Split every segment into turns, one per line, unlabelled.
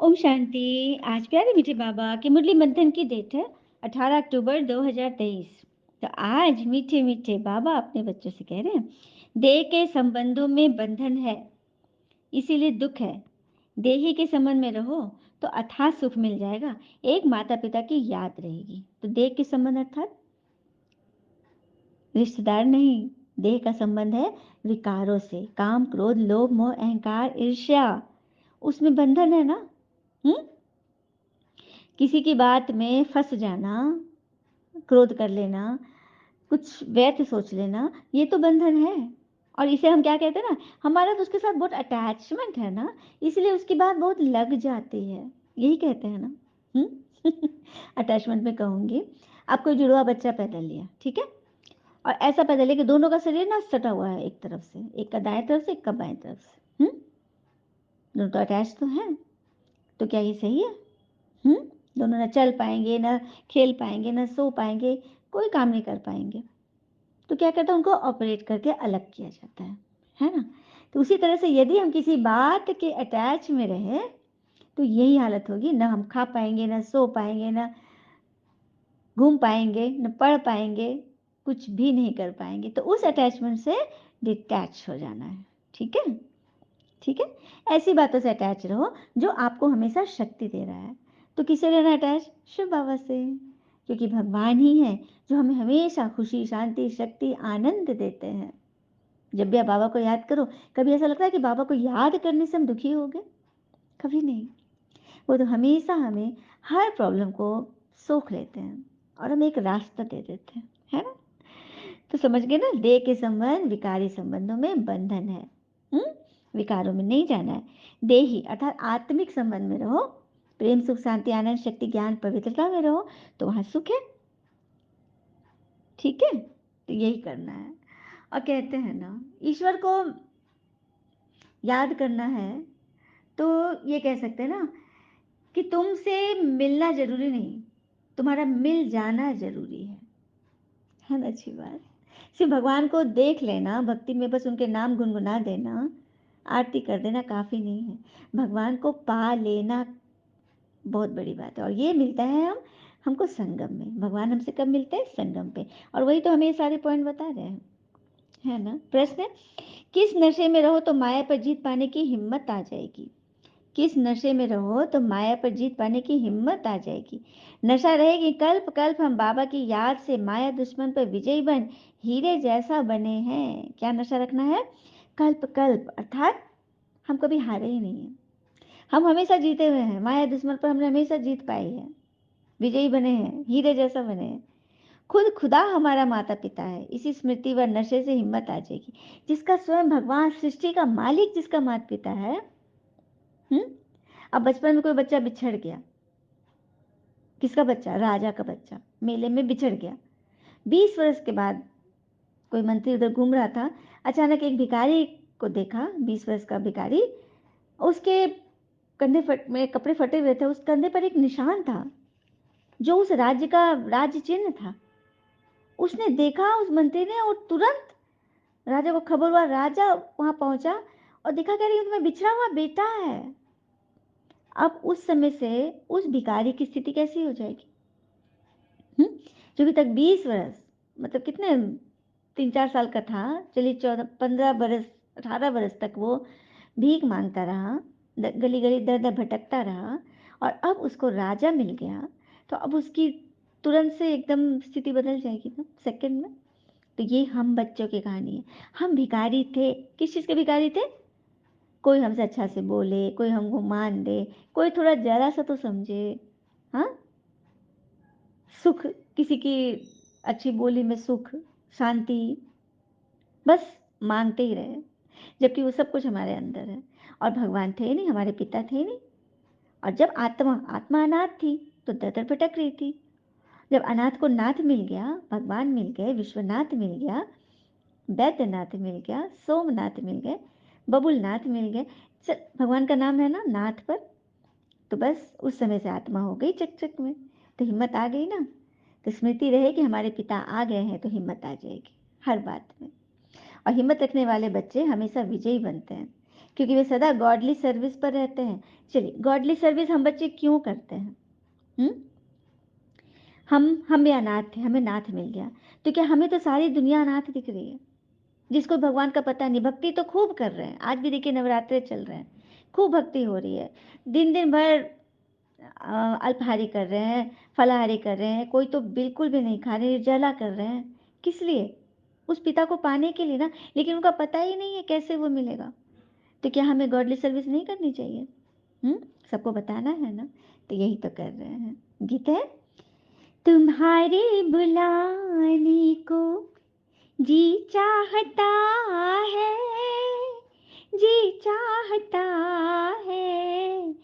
ओम शांति। आज प्यारे मीठे बाबा की मुरली मंथन की डेट है 18 अक्टूबर 2023। तो आज मीठे मीठे बाबा अपने बच्चों से कह रहे हैं, देह के संबंधों में बंधन है, इसीलिए दुख है। देही के संबंध में रहो तो अथाह सुख मिल जाएगा, एक माता पिता की याद रहेगी। तो देह के संबंध अर्थात रिश्तेदार नहीं, देह का संबंध है विकारों से, काम क्रोध लोभ मोह अहंकार ईर्ष्या, उसमें बंधन है ना। हम्म किसी की बात में फंस जाना, क्रोध कर लेना, कुछ व्यर्थ सोच लेना, ये तो बंधन है। और इसे हम क्या कहते हैं ना, हमारा तो उसके साथ बहुत अटैचमेंट है ना, इसलिए उसकी बात बहुत लग जाती है, यही कहते हैं ना। अटैचमेंट में कहूँगी, आप कोई जुड़वा बच्चा पैदा लिया, ठीक है, और ऐसा पैदा लिया कि दोनों का शरीर ना सटा हुआ है, एक तरफ से, एक का दाएं तरफ से एक का बाएं तरफ से। दोनों तो अटैच तो हैं, तो क्या ये सही है? हम्म दोनों ना चल पाएंगे, ना खेल पाएंगे, ना सो पाएंगे, कोई काम नहीं कर पाएंगे। तो क्या करता है, उनको ऑपरेट करके अलग किया जाता है ना। तो उसी तरह से यदि हम किसी बात के अटैच में रहे तो यही हालत होगी, ना हम खा पाएंगे, ना सो पाएंगे, ना घूम पाएंगे, ना पढ़ पाएंगे, कुछ भी नहीं कर पाएंगे। तो उस अटैचमेंट से डिटैच हो जाना है, ठीक है। ठीक है, ऐसी बातों से अटैच रहो जो आपको हमेशा शक्ति दे रहा है। तो किससे रहना अटैच? शिव बाबा से, क्योंकि भगवान ही है जो हमें हमेशा खुशी शांति शक्ति आनंद देते हैं। जब भी आप बाबा को याद करो, कभी ऐसा लगता है कि बाबा को याद करने से हम दुखी हो गए? कभी नहीं। वो तो हमेशा हमें हर प्रॉब्लम को सोख लेते हैं और हमें एक रास्ता दे देते हैं, है ना। तो समझ गए ना, देह के संबंध विकारी संबंधों में बंधन है। हम्म विकारों में नहीं जाना है। देही अर्थात आत्मिक संबंध में रहो, प्रेम सुख शांति आनंद शक्ति ज्ञान पवित्रता में रहो, तो वहां सुख है, ठीक है। तो यही करना है। और कहते हैं ना, ईश्वर को याद करना है तो ये कह सकते हैं ना कि तुमसे मिलना जरूरी नहीं, तुम्हारा मिल जाना जरूरी है ना। अच्छी बात। सिर्फ भगवान को देख लेना, भक्ति में बस उनके नाम गुनगुना देना, आरती कर देना काफी नहीं है। भगवान को पा लेना बहुत बड़ी बात है, और ये मिलता है हमको संगम में। भगवान हमसे कब मिलते हैं? संगम पे। और वही तो हमें ये सारे पॉइंट बता रहे हैं, है ना। प्रश्न है, किस नशे में रहो तो माया पर जीत पाने की हिम्मत आ जाएगी? किस नशे में रहो तो माया पर जीत पाने की हिम्मत आ जाएगी? नशा रहेगी कल्प कल्प, हम बाबा की याद से माया दुश्मन पर विजयी बन हीरे जैसा बने हैं। क्या नशा रखना है? कल्प कल्प, अर्थात हम कभी हारे ही नहीं हैं, हम हमेशा जीते हुए हैं। माया दुश्मन पर हमने हमेशा जीत पाई है, विजयी बने हैं, हीरे जैसा बने हैं। खुद खुदा हमारा माता पिता है, इसी स्मृति व नशे से हिम्मत आ जाएगी। जिसका स्वयं भगवान सृष्टि का मालिक जिसका माता पिता है। अब बचपन में कोई बच्चा बिछड़ गया, किसका बच्चा? राजा का बच्चा मेले में बिछड़ गया। 20 वर्ष के बाद कोई मंत्री उधर घूम रहा था, अचानक एक भिखारी को देखा, 20 वर्ष का भिखारी, उसके में कपड़े फटे हुए थे, उस कंधे पर एक निशान था जो उस राज्य का राज्य चिन्ह था। उसने देखा उस मंत्री ने, और तुरंत राजा को खबर हुआ, राजा वहां पहुंचा और देखा, कह रही तुम्हें बिछड़ा हुआ बेटा है। अब उस समय से उस भिखारी की स्थिति कैसी हो जाएगी? जो अभी तक 20 वर्ष, मतलब कितने, 3-4 साल का था, चलिए 14-15 वर्ष, 18 वर्ष तक वो भीख मांगता रहा, गली गली दर दर भटकता रहा, और अब उसको राजा मिल गया, तो अब उसकी तुरंत से एकदम स्थिति बदल जाएगी ना, सेकंड में। तो ये हम बच्चों की कहानी है। हम भिखारी थे, किस चीज़ के भिखारी थे? कोई हमसे अच्छा से बोले, कोई हमको मान दे, कोई थोड़ा जरा सा तो समझे, हाँ, सुख, किसी की अच्छी बोली में सुख शांति, बस मांगते ही रहे, जबकि वो सब कुछ हमारे अंदर है। और भगवान थे नहीं, हमारे पिता थे नहीं। और जब आत्मा आत्मा अनाथ थी तो दर दर भटक रही थी। जब अनाथ को नाथ मिल गया, भगवान मिल गए, विश्वनाथ मिल गया, वैद्यनाथ मिल गया, सोमनाथ मिल गए, बबुलनाथ मिल गए, भगवान का नाम है ना नाथ पर, तो बस उस समय से आत्मा हो गई चकचक में। तो हिम्मत आ गई ना। तो स्मृति रहे कि हमारे पिता आ गए हैं, तो हिम्मत आ जाएगी हर बात में। और हिम्मत रखने वाले बच्चे हमेशा विजयी बनते हैं। क्योंकि वे सदा गॉडली सर्विस पर रहते हैं। चलिए, गॉडली सर्विस हम बच्चे क्यों करते हैं? हुँ? हम भी अनाथ थे, हमें नाथ मिल गया, तो क्या हमें तो सारी दुनिया अनाथ दिख रही है? जिसको भगवान का पता नहीं, भक्ति तो खूब कर रहे हैं, आज भी देखिए नवरात्रे चल रहे हैं, खूब भक्ति हो रही है, दिन दिन भर अल्पाहारी कर रहे हैं, फलाहारी कर रहे हैं, कोई तो बिल्कुल भी नहीं खा रहे, निर्जला कर रहे हैं। किस लिए? उस पिता को पाने के लिए ना, लेकिन उनका पता ही नहीं है कैसे वो मिलेगा। तो क्या हमें गॉडली सर्विस नहीं करनी चाहिए? सबको बताना है ना, तो यही तो कर रहे हैं। गीत है, तुम्हारे बुलाने को जी चाहता है, जी चाहता है,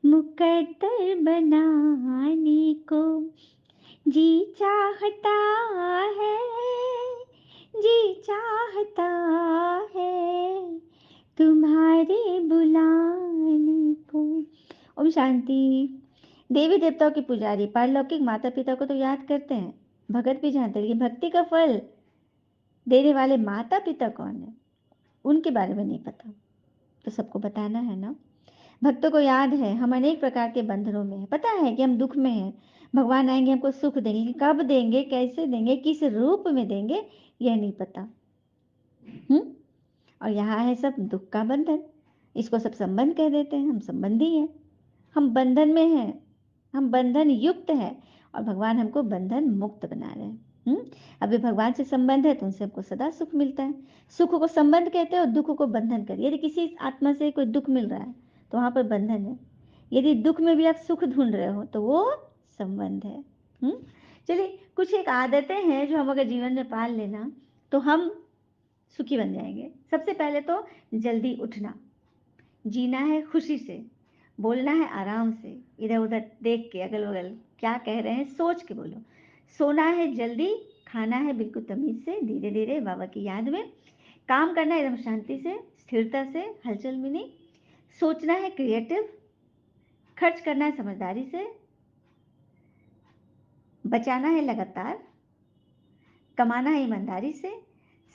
मुकद्दर बनाने को जी चाहता है, जी चाहता है, तुम्हारे बुलाने को। ओम शांति। देवी देवताओं के पुजारी पारलौकिक माता पिता को तो याद करते हैं, भगत भी जानते हैं, लेकिन भक्ति का फल देने वाले माता पिता कौन है, उनके बारे में नहीं पता। तो सबको बताना है ना। भक्तों को याद है हम अनेक प्रकार के बंधनों में हैं, पता है कि हम दुख में हैं, भगवान आएंगे हमको सुख देंगे, कब देंगे, कैसे देंगे, किस रूप में देंगे, यह नहीं पता। और यहाँ है सब दुख का बंधन, इसको सब संबंध कह देते हैं, हम संबंधी हैं, हम बंधन में हैं, हम बंधन युक्त हैं, और भगवान हमको बंधन मुक्त बना रहे हैं। अभी भगवान से संबंध है तो उनसे हमको सदा सुख मिलता है। सुख को संबंध कहते हैं और दुख को बंधन कहते हैं। यदि किसी आत्मा से कोई दुख मिल रहा है तो वहाँ पर बंधन है, यदि दुख में भी आप सुख ढूंढ रहे हो तो वो संबंध है। चलिए, कुछ एक आदतें हैं जो हम अगर जीवन में पाल लेना तो हम सुखी बन जाएंगे। सबसे पहले तो जल्दी उठना, जीना है खुशी से, बोलना है आराम से, इधर उधर देख के अगल बगल क्या कह रहे हैं सोच के बोलो। सोना है जल्दी, खाना है बिल्कुल तमीज से, धीरे धीरे बाबा की याद में। काम करना है एकदम शांति से, स्थिरता से, हलचल में नहीं। सोचना है क्रिएटिव, खर्च करना है समझदारी से, बचाना है लगातार, कमाना है ईमानदारी से,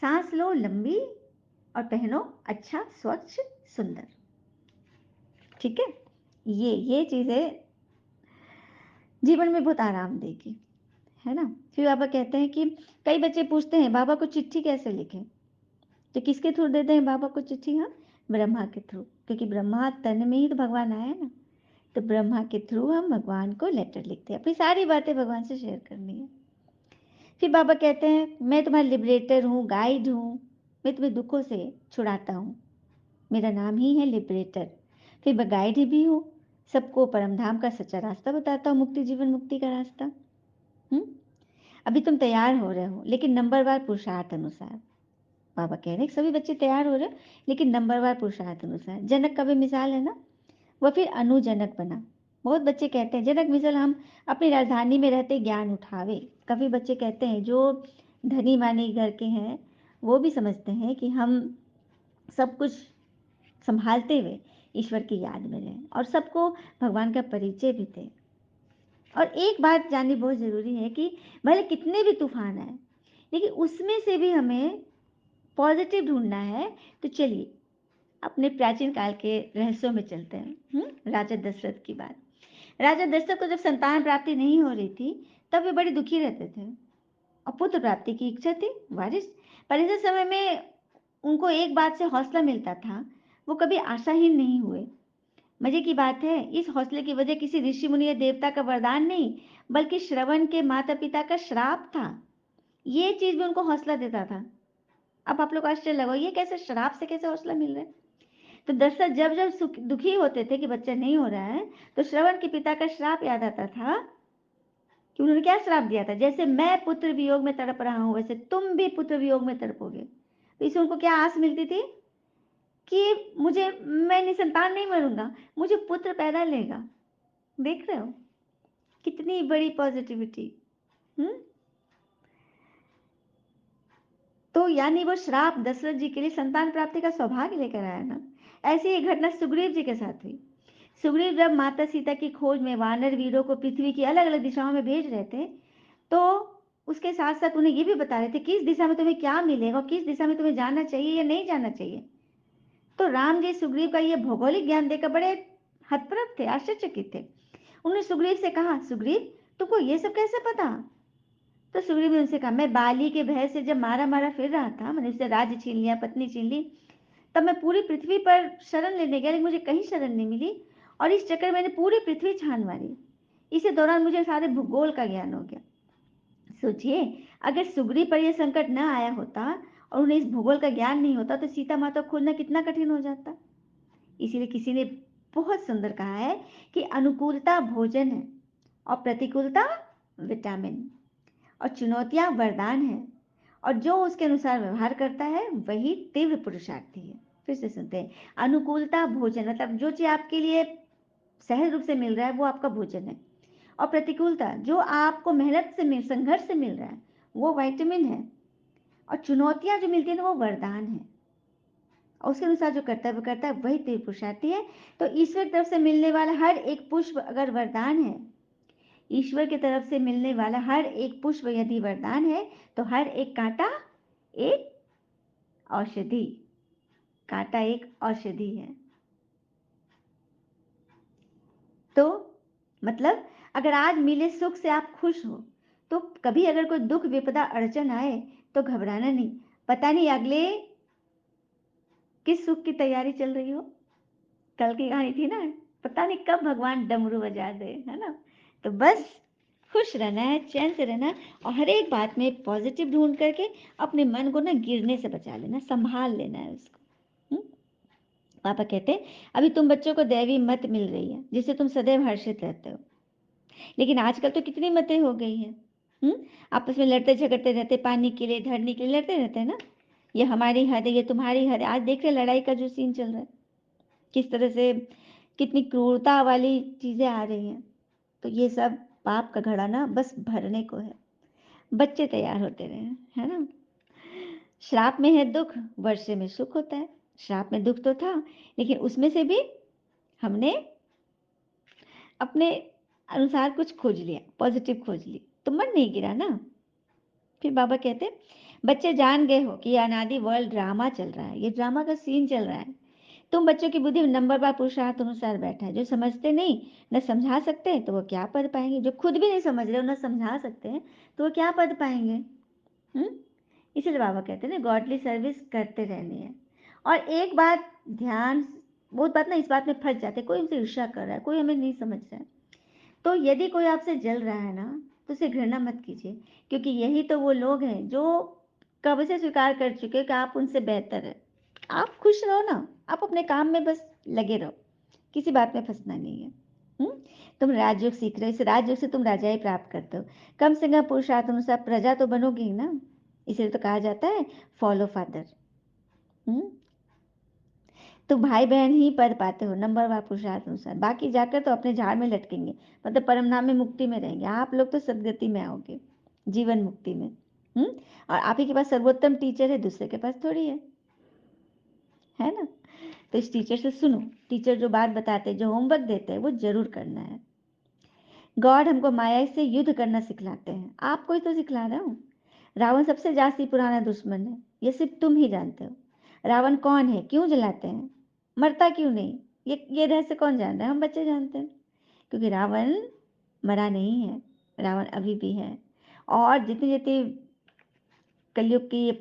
सांस लो लंबी और पहनो अच्छा स्वच्छ सुंदर। ठीक है, ये चीजें जीवन में बहुत आराम देगी, है ना। फिर बाबा कहते हैं कि कई बच्चे पूछते हैं बाबा को चिट्ठी कैसे लिखें, तो किसके थ्रू देते हैं बाबा को चिट्ठी? हम ब्रह्मा के थ्रू, क्योंकि ब्रह्मा तन में ही तो भगवान आया है ना, तो ब्रह्मा के थ्रू हम भगवान को लेटर लिखते हैं, अपनी सारी बातें भगवान से शेयर करनी है। फिर बाबा कहते हैं मैं तुम्हारा लिबरेटर हूँ, गाइड हूँ, मैं तुम्हें दुखों से छुड़ाता हूँ, मेरा नाम ही है लिबरेटर। फिर मैं गाइड भी हूँ, सबको परमधाम का सच्चा रास्ता बताता हूँ, मुक्ति जीवन मुक्ति का रास्ता। अभी तुम तैयार हो रहे हो, लेकिन नंबरवार पुरुषार्थ अनुसार। बाबा कह रहे हैं सभी बच्चे तैयार हो रहे हो, लेकिन नंबरवार पुरुषार्थ अनुसार। जनक का भी मिसाल है ना, वह फिर अनुजनक बना। बहुत बच्चे कहते हैं जनक मिसाल हम अपनी राजधानी में रहते ज्ञान उठावे। काफ़ी बच्चे कहते हैं जो धनी मानी घर के हैं वो भी समझते हैं कि हम सब कुछ संभालते हुए ईश्वर की याद में रहें, और सबको भगवान का परिचय भी दें। और एक बात जाननी बहुत ज़रूरी है कि भले कितने भी तूफान आए, लेकिन उसमें से भी हमें पॉजिटिव ढूंढना है। तो चलिए अपने प्राचीन काल के रहस्यों में चलते हैं। राजा दशरथ की बात। राजा दशरथ को जब संतान प्राप्ति नहीं हो रही थी तब वे बड़े दुखी रहते थे, और पुत्र प्राप्ति की इच्छा थी, वारिस। पर इस समय में उनको एक बात से हौसला मिलता था, वो कभी आशाहीन नहीं हुए। मजे की बात है, इस हौसले की वजह किसी ऋषि मुनि या देवता का वरदान नहीं, बल्कि श्रवण के माता पिता का श्राप था। ये चीज भी उनको हौसला देता था। अब आप लोग आश्चर्य लगो, ये कैसे श्राप से कैसे हौसला मिल रहा है? तो दशरथ जब जब दुखी होते थे कि बच्चा नहीं हो रहा है, तो श्रवण के पिता का श्राप याद आता था कि उन्होंने क्या श्राप दिया था, जैसे मैं पुत्र वियोग में तड़प रहा हूं वैसे तुम भी पुत्र वियोग में तड़पोगे। तो इससे उनको क्या आस मिलती थी कि मैं निसंतान नहीं मरूंगा, मुझे पुत्र पैदा लेगा। देख रहे हो कितनी बड़ी पॉजिटिविटी। हम्म तो यानी वो श्राप दशरथ जी के लिए संतान प्राप्ति का सौभाग्य लेकर आया ना। ऐसी ही घटना सुग्रीव जी के साथ हुई। सुग्रीव जब माता सीता की खोज में वानर वीरों को पृथ्वी की अलग अलग दिशाओं में भेज रहे थे, तो उसके साथ साथ उन्हें ये भी बता रहे थे किस दिशा में तुम्हें क्या मिलेगा और किस दिशा में तुम्हें जाना चाहिए या नहीं जाना चाहिए। तो राम जी सुग्रीव का ये भौगोलिक ज्ञान देकर बड़े हतप्रभ थे, आश्चर्यचकित थे। उन्होंने सुग्रीव से कहा, सुग्रीव तुमको ये सब कैसे पता? तो सुग्रीव ने उनसे कहा, मैं बाली के भय से जब मारा मारा फिर रहा था, मैंने उससे राज्य छीन लिया, पत्नी छीन ली, तब मैं पूरी पृथ्वी पर शरण लेने गया, लेकिन मुझे कहीं शरण नहीं मिली, और इस चक्कर मैंने पूरी पृथ्वी छान मारी। इसी दौरान मुझे सारे भूगोल का ज्ञान हो गया। सोचिए, अगर सुग्रीव पर यह संकट न आया होता और उन्हें इस भूगोल का ज्ञान नहीं होता, तो सीता माता को खोजना कितना कठिन हो जाता। इसीलिए किसी ने बहुत सुंदर कहा है कि अनुकूलता भोजन है और प्रतिकूलता विटामिन, और चुनौतियां वरदान है, और जो उसके अनुसार व्यवहार करता है वही तीव्र पुरुषार्थी है। फिर से सुनते हैं, अनुकूलता भोजन मतलब जो चीज आपके लिए सहज रूप से मिल रहा है वो आपका भोजन है, और प्रतिकूलता जो आपको मेहनत से मिल, संघर्ष से मिल रहा है वो विटामिन है, और चुनौतियां जो मिलती है ना वो वरदान है, और उसके अनुसार जो कर्तव्य करता है वही तीव्र पुरुषार्थी है। तो ईश्वर की तरफ से मिलने वाला हर एक पुष्प अगर वरदान है, ईश्वर की तरफ से मिलने वाला हर एक पुष्प यदि वरदान है, तो हर एक कांटा एक औषधि, कांटा एक औषधि है। तो मतलब अगर आज मिले सुख से आप खुश हो, तो कभी अगर कोई दुख विपदा अड़चन आए तो घबराना नहीं, पता नहीं अगले किस सुख की तैयारी चल रही हो। कल की कहानी थी ना, पता नहीं कब भगवान डमरू बजा दे, है ना। तो बस खुश रहना है, चैन से रहना है, और हर एक बात में पॉजिटिव ढूंढ करके अपने मन को ना गिरने से बचा लेना, संभाल लेना है उसको। हुँ? पापा कहते हैं, अभी तुम बच्चों को दैवी मत मिल रही है जिससे तुम सदैव हर्षित रहते हो, लेकिन आजकल तो कितनी मतें हो गई हैं। आपस में लड़ते झगड़ते रहते, पानी के लिए, धरने के लिए लड़ते रहते हैं ना। ये हमारी हद है, ये तुम्हारी हद है। आज देख रहे लड़ाई का जो सीन चल रहा है, किस तरह से कितनी क्रूरता वाली चीजें आ रही हैं। तो ये सब पाप का घड़ा ना बस भरने को है, बच्चे तैयार होते रहे, है ना। श्राप में है दुख, वर्षे में सुख होता है। श्राप में दुख तो था, लेकिन उसमें से भी हमने अपने अनुसार कुछ खोज लिया, पॉजिटिव खोज ली, तो मन नहीं गिरा ना। फिर बाबा कहते, बच्चे जान गए हो कि ये अनादि वर्ल्ड ड्रामा चल रहा है, ये ड्रामा का सीन चल रहा है। तुम बच्चों की बुद्धि नंबर बार पुरुषार्थ अनुसार बैठा है। जो समझते नहीं, न समझा सकते, तो वो क्या पद पाएंगे। जो खुद भी नहीं समझ रहे, न समझा सकते हैं, तो वो क्या पद पाएंगे। इसलिए बाबा कहते हैं ना, गॉडली सर्विस करते रहनी है। और एक बात ध्यान, बहुत बात ना इस बात में फंस जाते, कोई हमसे ईर्ष्या कर रहा है, कोई हमें नहीं समझ रहा है, तो यदि कोई आपसे जल रहा है ना, तो उसे घृणा मत कीजिए, क्योंकि यही तो वो लोग हैं जो कब से स्वीकार कर चुके हैं कि आप उनसे बेहतर है। आप खुश रहो ना, आप अपने काम में बस लगे रहो, किसी बात में फंसना नहीं है। हम्म तुम राजयोग सीख रहे हो, इस राजयोग से तुम राजाई प्राप्त करते हो, कम से कम पुरुषार्थ अनुसार प्रजा तो बनोगे ही ना। इसलिए तो कहा जाता है फॉलो फादर। हम्म तो भाई बहन ही पद पाते हो नंबर वार पुरुषार्थ अनुसार, बाकी जाकर तो अपने झाड़ में लटकेंगे, मतलब परम नाम में मुक्ति में रहेंगे। आप लोग तो सदगति में आओगे, जीवन मुक्ति में। और आप ही के पास सर्वोत्तम टीचर है, दूसरे के पास थोड़ी है ना। तो इस टीचर से सुनो, टीचर जो बात बताते हैं, जो होमवर्क देते हैं, वो जरूर करना है। गॉड हमको माया से युद्ध करना सिखलाते हैं, आपको ही तो सिखला रहा हूँ। रावण सबसे जास्ती पुराना दुश्मन है, ये सिर्फ तुम ही जानते हो। रावण कौन है, क्यों जलाते हैं, मरता क्यों नहीं, ये रहस्य कौन जान रहा है, हम बच्चे जानते हैं। क्योंकि रावण मरा नहीं है, रावण अभी भी है, और जितनी जितनी कलयुग की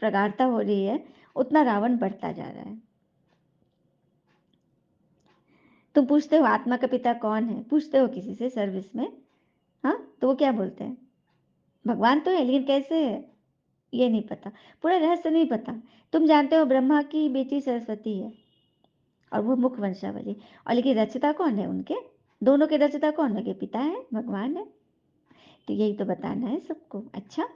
प्रगाढ़ता हो रही है, उतना रावण बढ़ता जा रहा है। तुम पूछते हो आत्मा का पिता कौन है, पूछते हो किसी से सर्विस में, हाँ, तो वो क्या बोलते हैं, भगवान तो है, लेकिन कैसे है ये नहीं पता, पूरा रहस्य नहीं पता। तुम जानते हो ब्रह्मा की बेटी सरस्वती है, और वो मुख वंशावली, और लेकिन रचयिता कौन है उनके, दोनों के रचयिता कौन है, पिता है, भगवान है। तो यही तो बताना है सबको। अच्छा,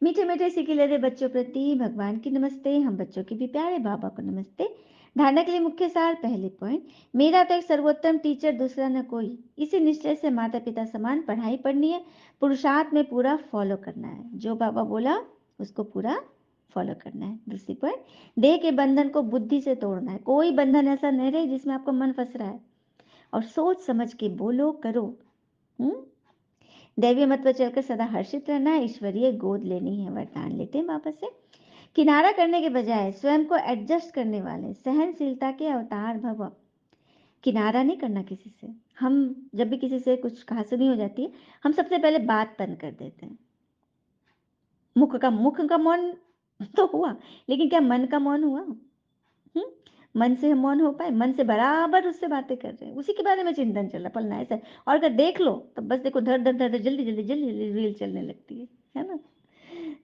मीठे मीठे सिके लेते बच्चों प्रति भगवान की नमस्ते, हम बच्चों के भी प्यारे बाबा को नमस्ते। धारणा के लिए मुख्य सार, पहले पॉइंट, मेरा तो एक सर्वोत्तम टीचर दूसरा न कोई, इसी निश्चय से माता पिता समान पढ़ाई पढ़नी है, पुरुषार्थ में पूरा फॉलो करना है, जो बाबा बोला उसको पूरा फॉलो करना है। दूसरी पॉइंट, देह के बंधन को बुद्धि से तोड़ना है, कोई बंधन ऐसा नहीं रहे जिसमें आपको मन फंस रहा है, और सोच समझ के बोलो करो। हम्म दैवीय मत पर चलकर सदा हर्षित रहना है, ईश्वरीय गोद लेनी है, वरदान लेते हैं वापस से। किनारा करने के बजाय स्वयं को एडजस्ट करने वाले सहनशीलता के अवतार भव। किनारा नहीं करना किसी से। हम जब भी किसी से कुछ कहासुनी हो जाती है, हम सबसे पहले बात तंग कर देते हैं। मुख का मौन तो हुआ, लेकिन क्या मन का मौन हुआ? मन से हम मौन हो पाए? मन से बराबर उससे बातें कर रहे हैं, उसी के बारे में चिंतन चल रहा, पलना ऐसा है। और अगर देख लो तो बस देखो धर धर धर धर, जल्दी जल्दी जल्दी जल्दी रील चलने लगती है ना?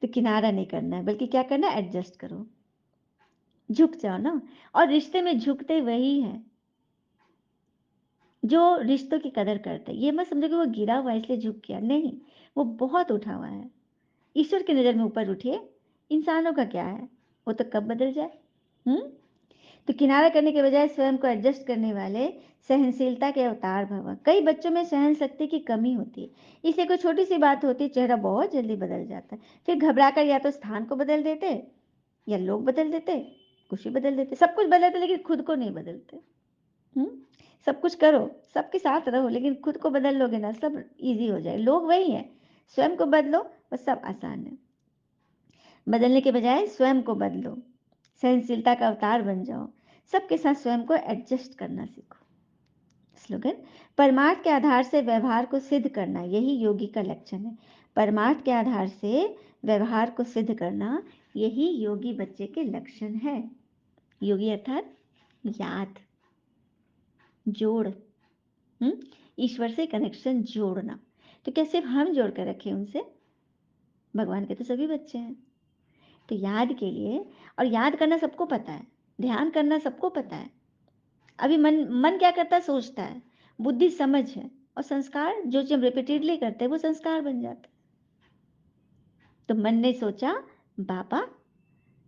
तो किनारा नहीं करना है, बल्कि क्या करना है, एडजस्ट करो, झुक जाओ ना। और रिश्ते में झुकते वही है जो रिश्तों की कदर करते हैं। ये मत समझो कि वो गिरा हुआ है इसलिए झुक गया, नहीं, वो बहुत उठा हुआ है। ईश्वर की नज़र में ऊपर उठिए, इंसानों का क्या है, वो तो कब बदल जाए। हम्म तो किनारा करने के बजाय स्वयं को एडजस्ट करने वाले सहनशीलता के अवतार भव। कई बच्चों में सहन शक्ति की कमी होती है, इसलिए कोई छोटी सी बात होती है, चेहरा बहुत जल्दी बदल जाता है। फिर घबराकर या तो स्थान को बदल देते, या लोग बदल देते, कुछ ही बदल देते, सब कुछ बदलते लेकिन खुद को नहीं बदलते। हम्म सब कुछ करो, सबके साथ रहो, लेकिन खुद को बदल लोगे ना, सब इजी हो जाए। लोग वही है, स्वयं को बदलो, बस सब आसान है। बदलने के बजाय स्वयं को बदलो, सहनशीलता का अवतार बन जाओ, सबके साथ स्वयं को एडजस्ट करना सीखो। स्लोगन, परमार्थ के आधार से व्यवहार को सिद्ध करना, यही योगी का लक्षण है। परमार्थ के आधार से व्यवहार को सिद्ध करना, यही योगी बच्चे के लक्षण है। योगी अर्थात याद, जोड़, ईश्वर से कनेक्शन जोड़ना। तो क्या सिर्फ हम जोड़ कर रखे उनसे? भगवान के तो सभी बच्चे हैं। तो याद के लिए, और याद करना सबको पता है, ध्यान करना सबको पता है। अभी मन मन क्या करता है, सोचता है। बुद्धि समझ है, और संस्कार जो चीज हम रिपीटेडली करते हैं वो संस्कार बन जाता है। तो मन ने सोचा बाबा,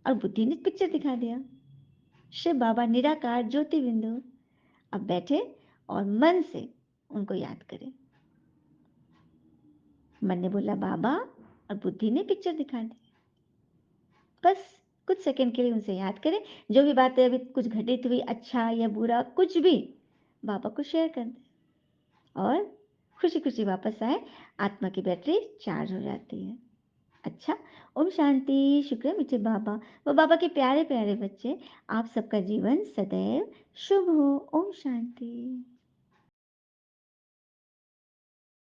और बुद्धि ने पिक्चर दिखा दिया, शिव बाबा निराकार ज्योति बिंदु। अब बैठे और मन से उनको याद करें। मन ने बोला बाबा, और बुद्धि ने पिक्चर दिखा दी। बस कुछ सेकंड के लिए उनसे याद करें, जो भी बातें अभी कुछ घटित हुई, अच्छा या बुरा, कुछ भी बाबा को शेयर कर दें, और खुशी खुशी वापस आए। आत्मा की बैटरी चार्ज हो जाती है। अच्छा, ओम शांति। शुक्र है मीठे बाबा, वो बाबा के प्यारे प्यारे बच्चे, आप सबका जीवन सदैव शुभ हो। ओम शांति।